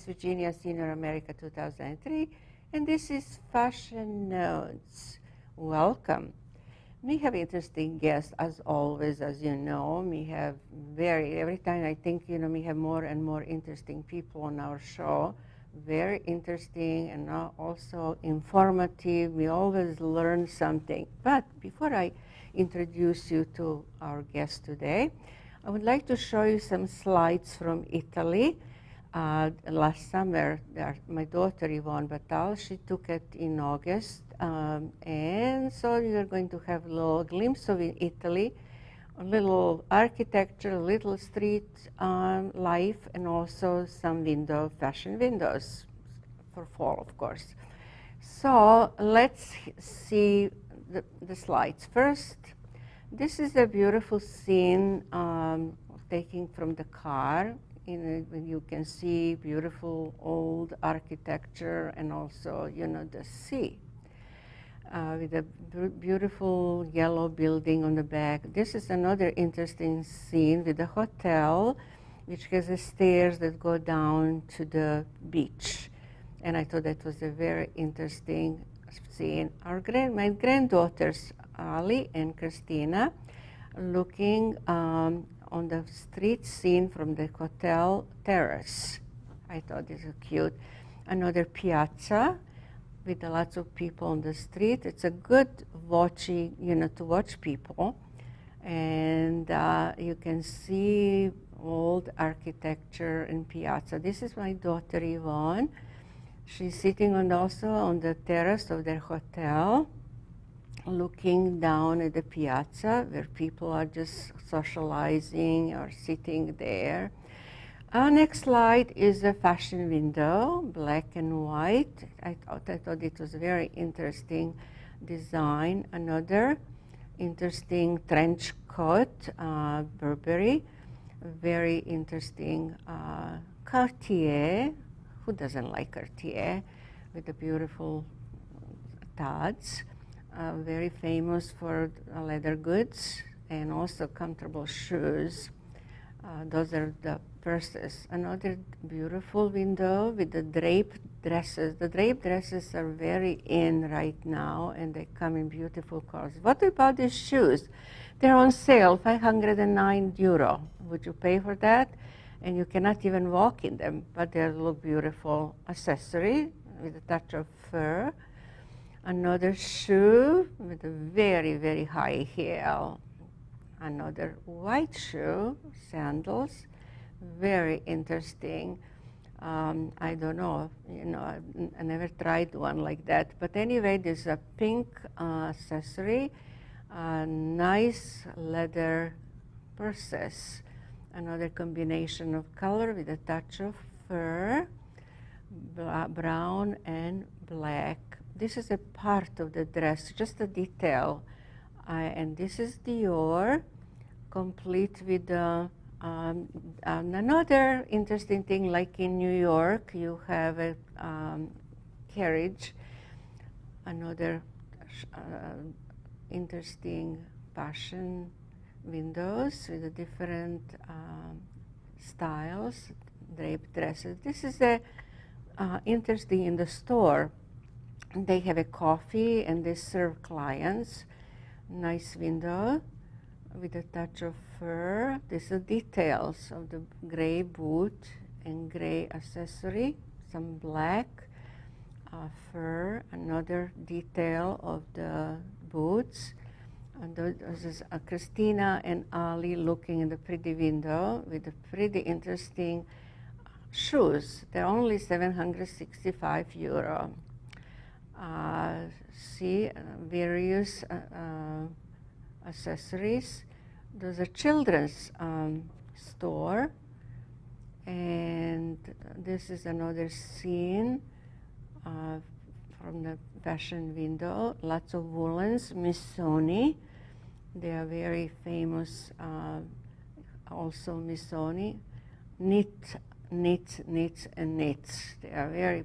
Virginia Senior America 2003, and this is Fashion Notes. Welcome. We have interesting guests as always, as you know. We have every time I think, we have more and more interesting people on our show. Very interesting and also informative. We always learn something. But before I introduce you to our guest today, I would like to show you some slides from Italy. Last summer, my daughter Yvonne Batal, she took it in August, and so we are going to have a little glimpse of Italy, a little architecture, a little street life, and also some fashion windows for fall, of course. So let's see the slides. First, this is a beautiful scene taken from the car. You can see beautiful old architecture and also, the sea with a beautiful yellow building on the back. This is another interesting scene with a hotel, which has stairs that go down to the beach. And I thought that was a very interesting scene. My granddaughters, Ali and Christina, looking on the street scene from the hotel terrace. I thought this is cute. Another piazza with lots of people on the street. It's a good watching, to watch people. And you can see old architecture in piazza. This is my daughter Yvonne. She's sitting also on the terrace of their hotel, looking down at the piazza where people are just socializing or sitting there. Our next slide is a fashion window, black and white. I thought it was a very interesting design. Another interesting trench coat, Burberry. Very interesting Cartier. Who doesn't like Cartier? With the beautiful studs. Very famous for leather goods and also comfortable shoes. Those are the purses. Another beautiful window with the draped dresses. The draped dresses are very in right now, and they come in beautiful colors. What about these shoes? They're on sale, €509. Would you pay for that? And you cannot even walk in them, but they look beautiful. Accessory with a touch of fur. Another shoe with a very, very high heel. Another white shoe, sandals, very interesting. I don't know, I never tried one like that. But anyway, there's a pink accessory, nice leather purses. Another combination of color with a touch of fur, brown and black. This is a part of the dress, just a detail. And this is Dior, complete with another interesting thing, like in New York, you have a carriage. Another interesting fashion windows with the different styles, draped dresses. This is interesting in the store. They have a coffee and they serve clients. Nice window with a touch of fur. These are details of the gray boot and gray accessory, some black fur, another detail of the boots. And this is Christina and Ali looking in the pretty window with the pretty interesting shoes. They're only €765. See various accessories. There's a children's store, and this is another scene from the fashion window. Lots of woolens, Missoni. They are very famous. Also Missoni, knits, and knits. They are very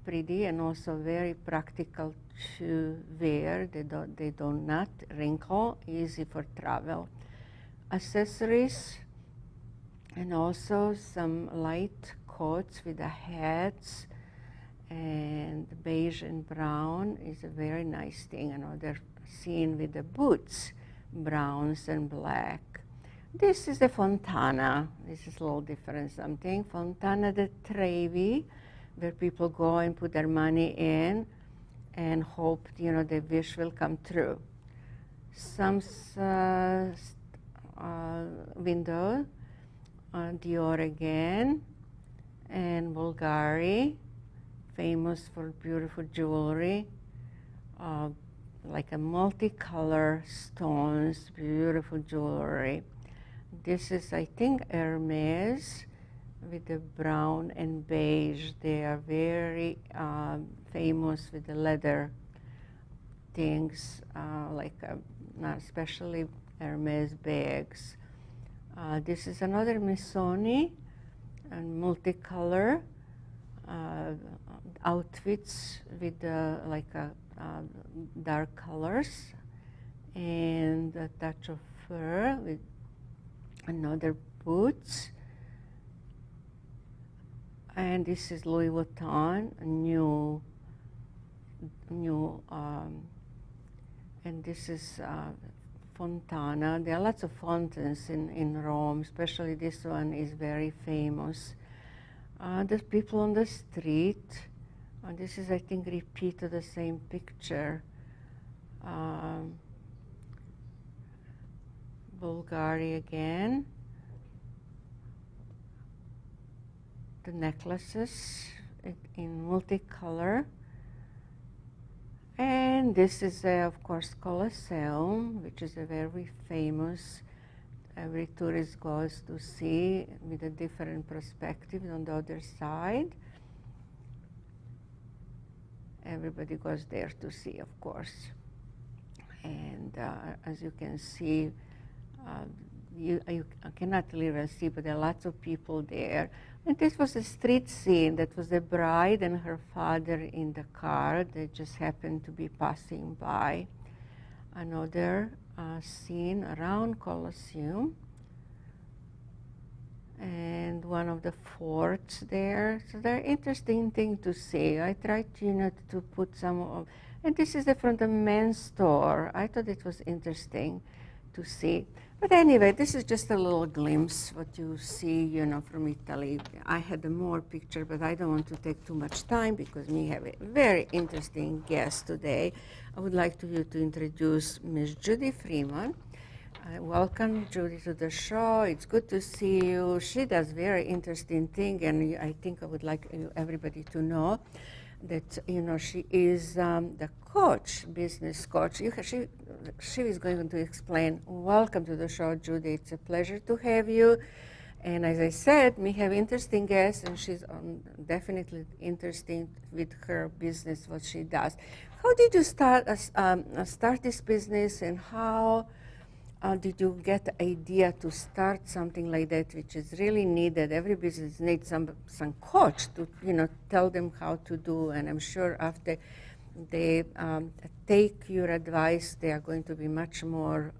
pretty and also very practical to wear. They do not wrinkle, easy for travel. Accessories and also some light coats with the hats, and beige and brown is a very nice thing. Another scene with the boots, browns and black. This is the Fontana. This is a little different something. Fontana de Trevi, where people go and put their money in and hope, the wish will come true. Some window, Dior again, and Bulgari, famous for beautiful jewelry, like a multicolor stones, beautiful jewelry. This is, I think, Hermes with the brown and beige. They are very famous with the leather things, especially Hermes bags. This is another Missoni, and multicolor outfits with dark colors and a touch of fur with another boots. And this is Louis Vuitton, a new, and this is Fontana. There are lots of fountains in Rome, especially this one is very famous. There's people on the street. This is, I think, repeat of the same picture. Bulgari again. The necklaces in multicolor. And this is, of course, Colosseum, which is a very famous, every tourist goes to see with a different perspective on the other side. Everybody goes there to see, of course. And as you can see, you cannot really see, but there are lots of people there. And this was a street scene. That was the bride and her father in the car. They just happened to be passing by. Another scene around Colosseum. And one of the forts there. So they're interesting thing to see. I tried to put some of, and this is from the men's store. I thought it was interesting to see. But anyway, this is just a little glimpse what you see, from Italy. I had more picture, but I don't want to take too much time because we have a very interesting guest today. I would like you to introduce Ms. Judy Freeman. Welcome, Judy, to the show. It's good to see you. She does very interesting thing, and I think I would like everybody to know that she is the coach, business coach. She is going to explain. Welcome to the show, Judy. It's a pleasure to have you. And as I said, we have interesting guests, and she's definitely interesting with her business, what she does. How did you start this business, and how did you get the idea to start something like that, which is really needed? Every business needs some coach to tell them how to do, and I'm sure after they take your advice, they are going to be much more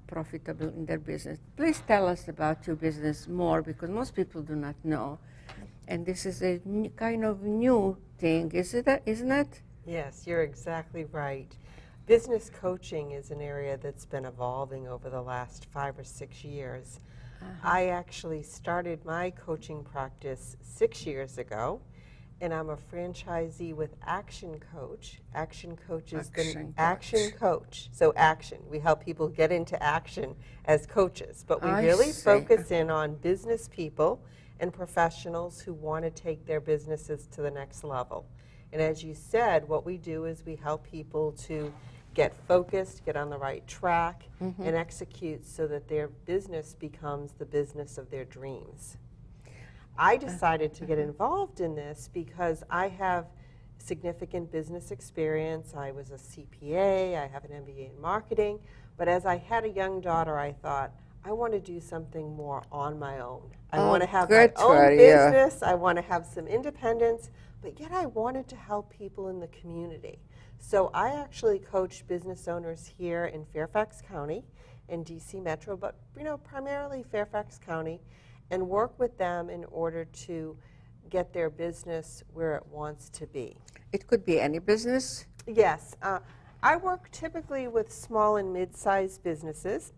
profitable in their business. Please tell us about your business more, because most people do not know, and this is a kind of new thing, isn't it? Yes, you're exactly right. Business coaching is an area that's been evolving over the last 5 or 6 years. I actually started my coaching practice 6 years ago, and I'm a franchisee with Action Coach. Action Coach is the action coach. So action. We help people get into action as coaches, but we really focus in on business people and professionals who want to take their businesses to the next level. And as you said, what we do is we help people to get focused, get on the right track, and execute so that their business becomes the business of their dreams. I decided to get involved in this because I have significant business experience. I was a CPA, I have an MBA in marketing, but as I had a young daughter, I thought, I want to do something more on my own. I want to have my own business, I want to have some independence, but yet I wanted to help people in the community. So I actually coach business owners here in Fairfax County, in DC Metro, but primarily Fairfax County, and work with them in order to get their business where it wants to be. It could be any business. Yes. I work typically with small and mid-sized businesses.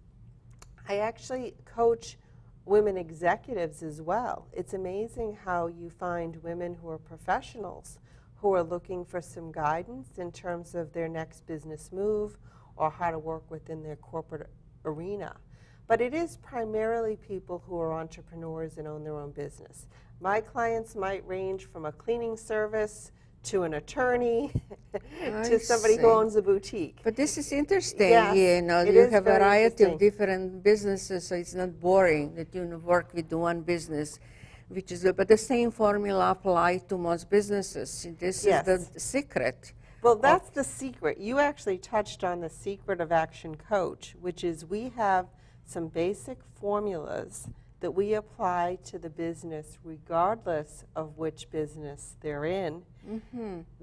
I actually coach women executives as well. It's amazing how you find women who are professionals who are looking for some guidance in terms of their next business move or how to work within their corporate arena. But it is primarily people who are entrepreneurs and own their own business. My clients might range from a cleaning service to an attorney to somebody who owns a boutique. But this is interesting. Yes, You know, it you is have a very variety of interesting. different businesses, so it's not boring that you work with one business, which is but the same formula applies to most businesses. This Yes. is the secret. Well, that's the secret. You actually touched on the secret of Action Coach, which is we have some basic formulas that we apply to the business regardless of which business they're in.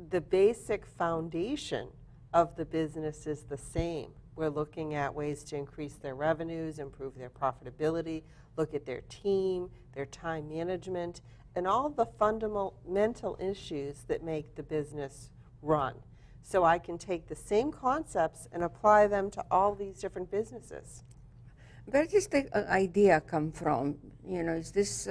The basic foundation of the business is the same. We're looking at ways to increase their revenues, improve their profitability, look at their team, their time management, and all the fundamental issues that make the business run. So I can take the same concepts and apply them to all these different businesses. Where does the idea come from? You know, is this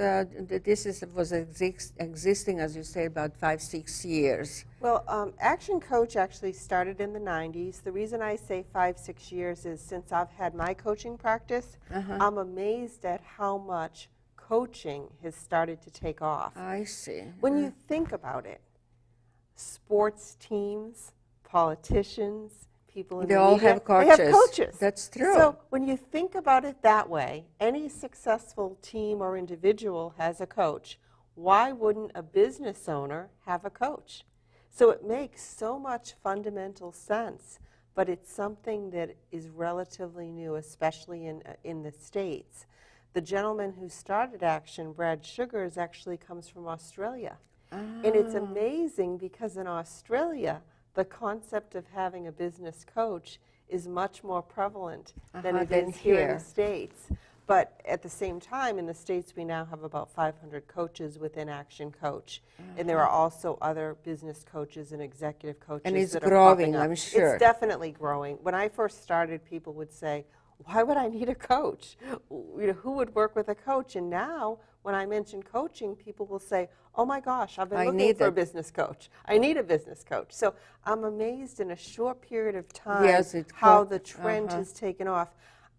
was existing, as you say, about 5-6 years? Well, Action Coach actually started in the 90s. The reason I say 5-6 years is since I've had my coaching practice, I'm amazed at how much coaching has started to take off. I see. When you think about it, sports teams, politicians, people in They the all media, have coaches. they have coaches. That's true. So when you think about it that way, any successful team or individual has a coach. Why wouldn't a business owner have a coach? So it makes so much fundamental sense, but it's something that is relatively new, especially in the States. The gentleman who started Action, Brad Sugars, actually comes from Australia. And it's amazing because in Australia, the concept of having a business coach is much more prevalent than it is here in the States. But at the same time, in the States, we now have about 500 coaches within Action Coach. And there are also other business coaches and executive coaches And it's that are popping growing, up. I'm sure. It's definitely growing. When I first started, people would say, why would I need a coach? You know, who would work with a coach? And now, when I mention coaching, people will say, oh my gosh, I've been looking for a business coach. I need a business coach. So I'm amazed in a short period of time how the trend has taken off.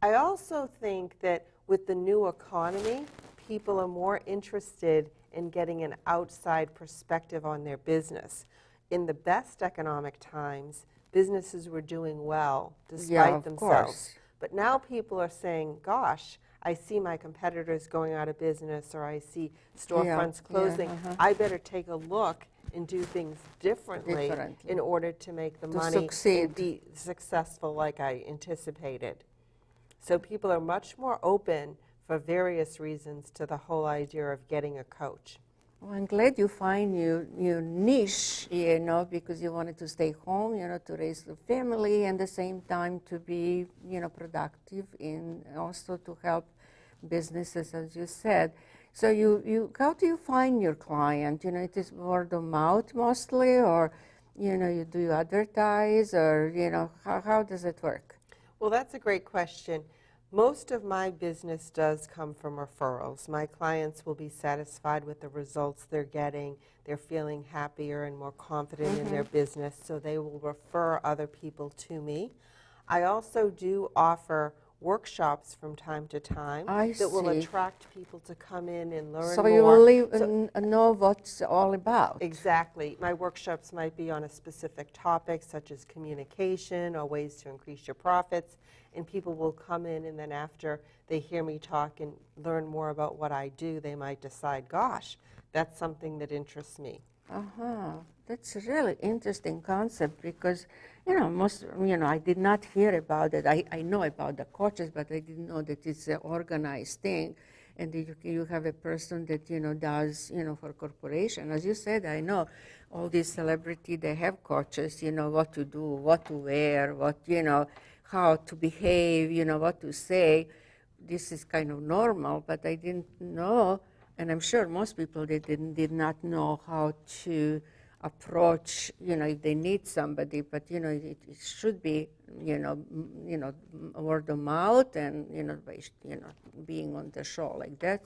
I also think that with the new economy, people are more interested in getting an outside perspective on their business. In the best economic times, businesses were doing well despite themselves. But now people are saying, gosh, I see my competitors going out of business, or I see storefronts closing. I better take a look and do things differently in order to make the money and be successful like I anticipated. So people are much more open for various reasons to the whole idea of getting a coach. Well, I'm glad you find your niche, you know, because you wanted to stay home, you know, to raise the family, and at the same time to be, you know, productive and also to help businesses, as you said. So how do you find your client? You know, it is word of mouth mostly, or, you know, do you advertise, or, you know, how does it work? Well, that's a great question. Most of my business does come from referrals. My clients will be satisfied with the results they're getting. They're feeling happier and more confident in their business, so they will refer other people to me. I also do offer workshops from time to time that will attract people to come in and learn more. So you will know what's all about. Exactly. My workshops might be on a specific topic, such as communication or ways to increase your profits, and people will come in, and then after they hear me talk and learn more about what I do, they might decide, gosh, that's something that interests me. That's a really interesting concept because, you know, I did not hear about it. I know about the coaches, but I didn't know that it's an organized thing, and that you have a person that, you know, does, you know, for corporation. As you said, I know all these celebrities, they have coaches, you know, what to do, what to wear, what, you know, how to behave, you know, what to say. This is kind of normal, but I didn't know And I'm sure most people did not know how to approach, if they need somebody, but it should be, word of mouth and by, being on the show like that.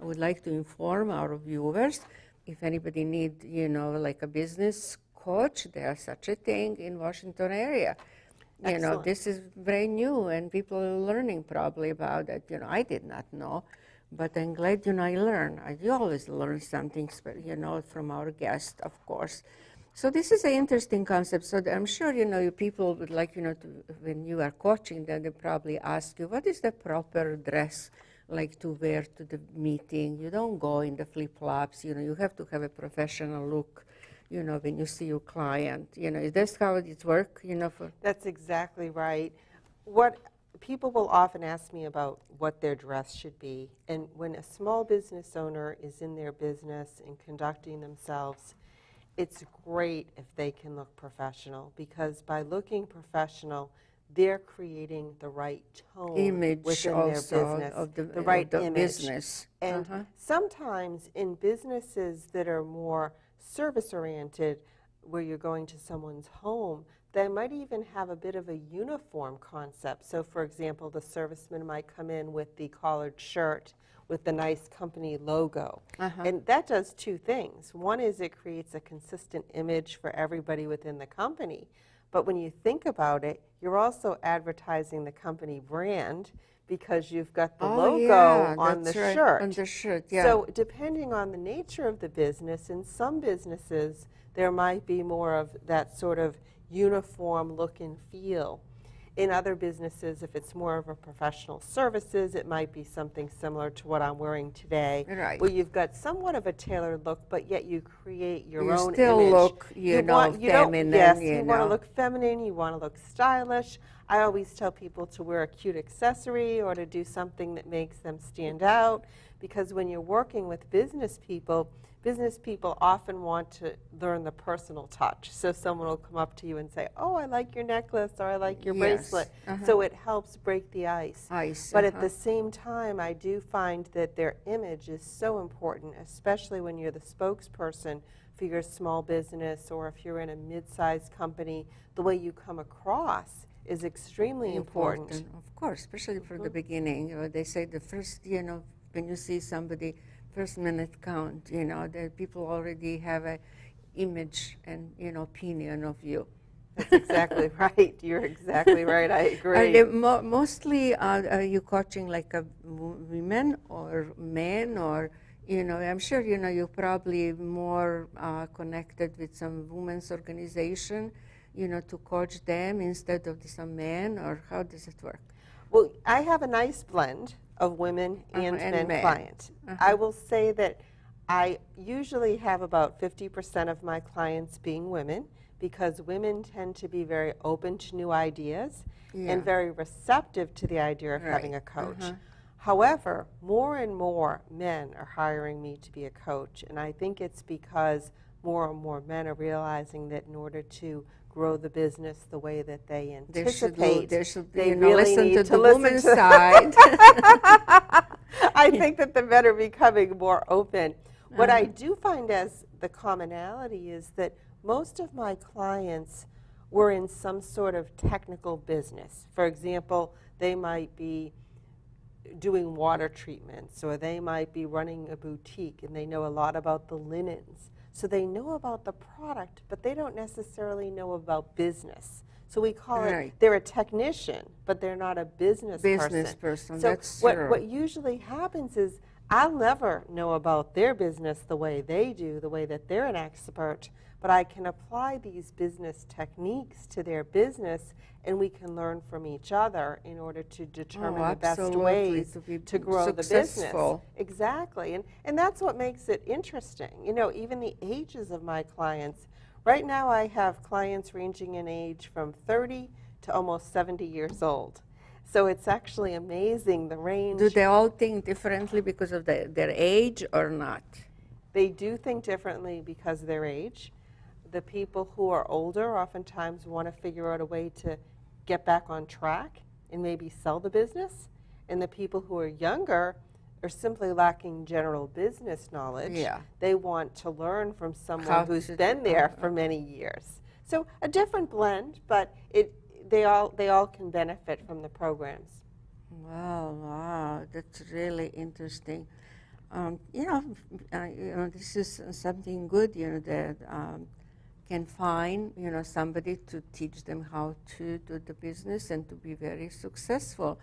I would like to inform our viewers if anybody need, like a business coach, there's such a thing in Washington area. Excellent. This is very new, and people are learning probably about it. I did not know, but I'm glad, I learn. You always learn something, from our guest, of course. So this is an interesting concept. So I'm sure, you people would like, when you are coaching, then they probably ask you, what is the proper dress like to wear to the meeting? You don't go in the flip-flops, you have to have a professional look. When you see your client, is this how it works, for? That's exactly right. What people will often ask me about what their dress should be. And when a small business owner is in their business and conducting themselves, it's great if they can look professional, because by looking professional, they're creating the right tone Image within also their business, of the right of the image. business. And sometimes in businesses that are more service-oriented, where you're going to someone's home, they might even have a bit of a uniform concept. So, for example, the serviceman might come in with the collared shirt with the nice company logo. And that does two things. One is it creates a consistent image for everybody within the company. But when you think about it, you're also advertising the company brand, because you've got the logo on the shirt. On the shirt, yeah. So depending on the nature of the business, in some businesses, there might be more of that sort of uniform look and feel. In other businesses, if it's more of a professional services, it might be something similar to what I'm wearing today, Right. where you've got somewhat of a tailored look, but yet you create your own still image. look, feminine. Yes, you want to look feminine, you want to look stylish. I always tell people to wear a cute accessory or to do something that makes them stand out, because when you're working with business people often want to learn the personal touch. So someone will come up to you and say, oh, I like your necklace, or I like your bracelet. So it helps break the ice. But at the same time, I do find that their image is so important, especially when you're the spokesperson for your small business, or if you're in a mid-sized company, the way you come across is extremely important. Of course, especially for the beginning. They say the first, when you see somebody, first minute count, that people already have a image and, opinion of you. That's exactly right. You're exactly right. I agree. Are they mostly, are you coaching like women or men, or, I'm sure, you're probably more connected with some women's organization, to coach them instead of some men, or how does it work? Well, I have a nice blend of women and men clients. I will say that I usually have about 50% of my clients being women, because women tend to be very open to new ideas and very receptive to the idea of having a coach. However, more and more men are hiring me to be a coach, and I think it's because more and more men are realizing that in order to grow the business the way that they anticipate, they really listen need to to the listen woman's to side. I think that the men are becoming more open. What I do find as the commonality is that most of my clients were in some sort of technical business. For example, they might be doing water treatments, or they might be running a boutique, and they know a lot about the linens. So they know about the product, but they don't necessarily know about business. So we call it, they're a technician, but they're not a business person. So that's what usually happens is I'll never know about their business the way they do, the way that they're an expert, but I can apply these business techniques to their business, and we can learn from each other in order to determine the best ways to grow the business. Exactly. And that's what makes it interesting. Even the ages of my clients. Right now I have clients ranging in age from 30 to almost 70 years old. So it's actually amazing the range. Do they all think differently because of their age or not? They do think differently because of their age. The people who are older oftentimes want to figure out a way to get back on track and maybe sell the business. And the people who are younger or simply lacking general business knowledge. Yeah. They want to learn from someone How who's to been do- there for many years. So a different blend, but they all can benefit from the programs. Wow, wow, that's really interesting. This is something good, that can find, somebody to teach them how to do the business and to be very successful.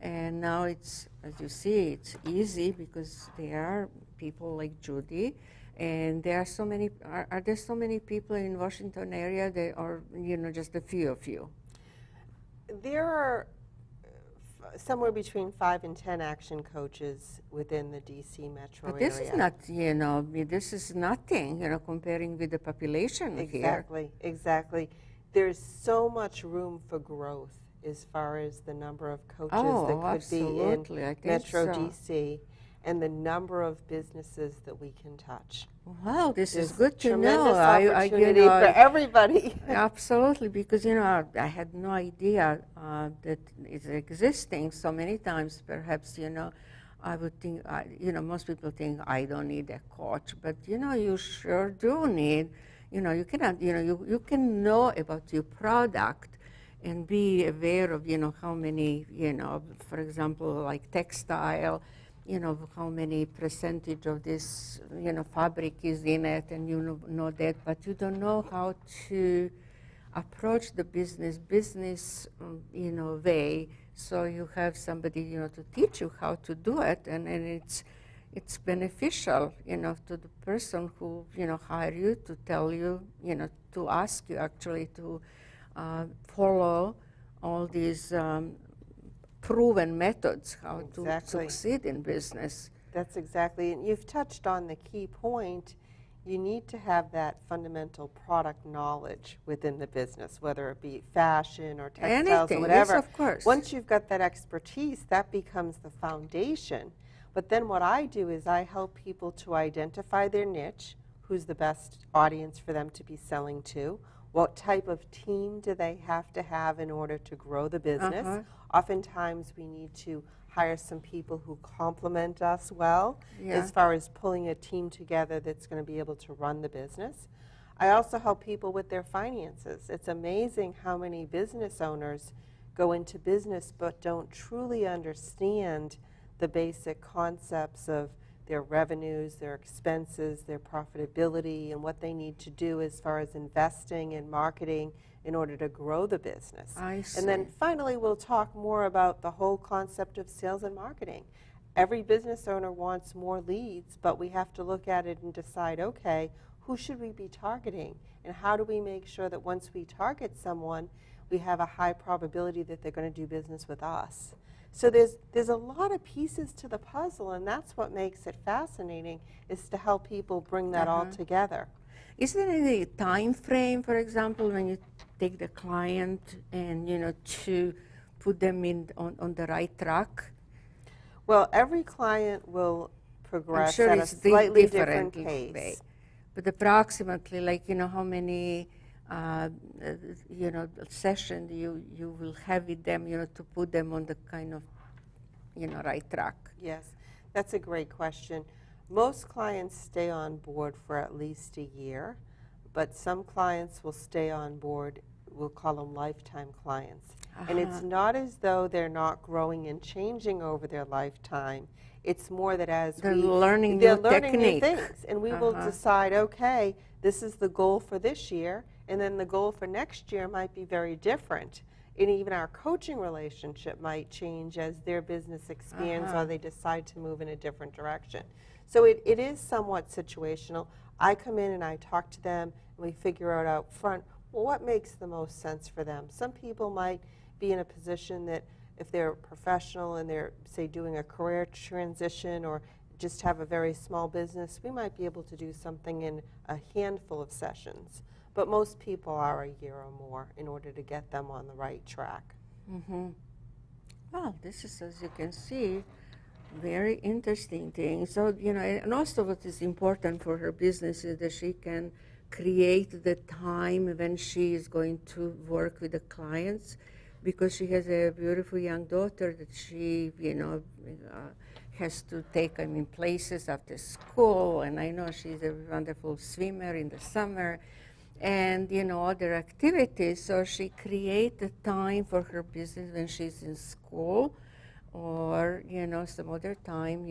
And now it's, as you see, it's easy because there are people like Judy, and there are so many. Are there so many people in Washington area? Or just a few of you? There are somewhere between 5 and 10 action coaches within the DC metro But this area. is not, this is nothing, comparing with the population here. Exactly. There's so much room for growth as far as the number of coaches that could absolutely. be I in think Metro so. DC and the number of businesses that we can touch. Wow, this is There's good to know. tremendous opportunity for everybody. Absolutely, because I had no idea that it's existing. So many times, perhaps I would think most people think I don't need a coach, but you sure do need. You cannot. You can know about your product and be aware of how many for example, like textile. How many percentage of this, fabric is in it, and know that, but you don't know how to approach the business, way. So you have somebody, to teach you how to do it, and it's beneficial, to the person who, hire you, to tell you, to ask you actually to follow all these proven methods how to succeed in business. That's exactly, and you've touched on the key point. You need to have that fundamental product knowledge within the business, whether it be fashion or textiles or whatever. Yes, of course. Once you've got that expertise, that becomes the foundation. But then what I do is I help people to identify their niche, who's the best audience for them to be selling to, what type of team do they have to have in order to grow the business. Oftentimes we need to hire some people who complement us well as far as pulling a team together that's going to be able to run the business. I also help people with their finances. It's amazing how many business owners go into business but don't truly understand the basic concepts of their revenues, their expenses, their profitability, and what they need to do as far as investing and marketing in order to grow the business. I see. And then finally, we'll talk more about the whole concept of sales and marketing. Every business owner wants more leads, but we have to look at it and decide, okay, who should we be targeting? And how do we make sure that once we target someone, we have a high probability that they're going to do business with us? So there's a lot of pieces to the puzzle, and that's what makes it fascinating, is to help people bring that all together. Is there any time frame, for example, when you take the client and to put them on the right track? Well, every client will progress I'm sure at a it's slightly different pace. Way. But approximately, like how many session you will have with them, to put them on the kind of right track. Yes, that's a great question. Most clients stay on board for at least a year, but some clients will stay on board, we'll call them lifetime clients. And it's not as though they're not growing and changing over their lifetime. It's more that as they're learning new things, and we will decide, okay, this is the goal for this year, and then the goal for next year might be very different. And even our coaching relationship might change as their business expands or they decide to move in a different direction. So it is somewhat situational. I come in and I talk to them, and we figure out up front, well, what makes the most sense for them. Some people might be in a position that if they're professional and they're, say, doing a career transition or just have a very small business, we might be able to do something in a handful of sessions. But most people are a year or more in order to get them on the right track. Well, this is, as you can see, very interesting thing. So, and also what is important for her business is that she can create the time when she is going to work with the clients, because she has a beautiful young daughter that she, has to take them in places after school, and I know she's a wonderful swimmer in the summer, and other activities. So she creates time for her business when she's in school, or some other time.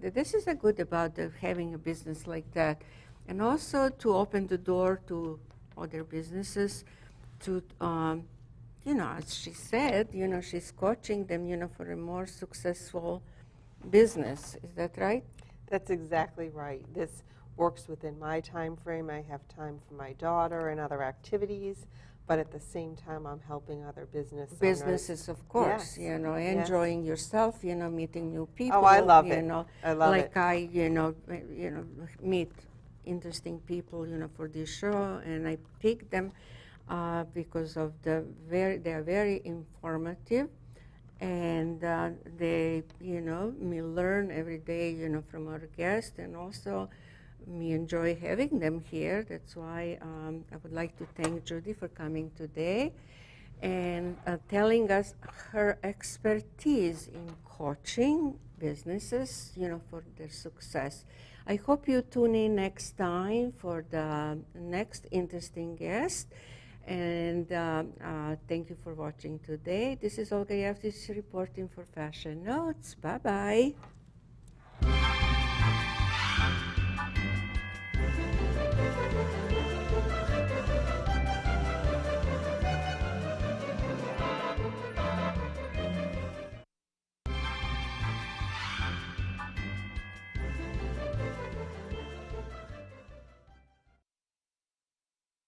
This is a good about having a business like that, and also to open the door to other businesses. To as she said, she's coaching them, for a more successful business. Is that right? That's exactly right. This works within my time frame. I have time for my daughter and other activities, but at the same time, I'm helping other businesses. Businesses, of course. Yes. Enjoying yourself. Meeting new people. Oh, I love it. I love like it. I, meet interesting people, for this show, and I pick them because of they are very informative, and they, me learn every day, from our guests, and also me enjoy having them here. That's why I would like to thank Judy for coming today and telling us her expertise in coaching businesses, for their success. I hope you tune in next time for the next interesting guest. And thank you for watching today. This is Olga Jevtich reporting for Fashion Notes. Bye-bye.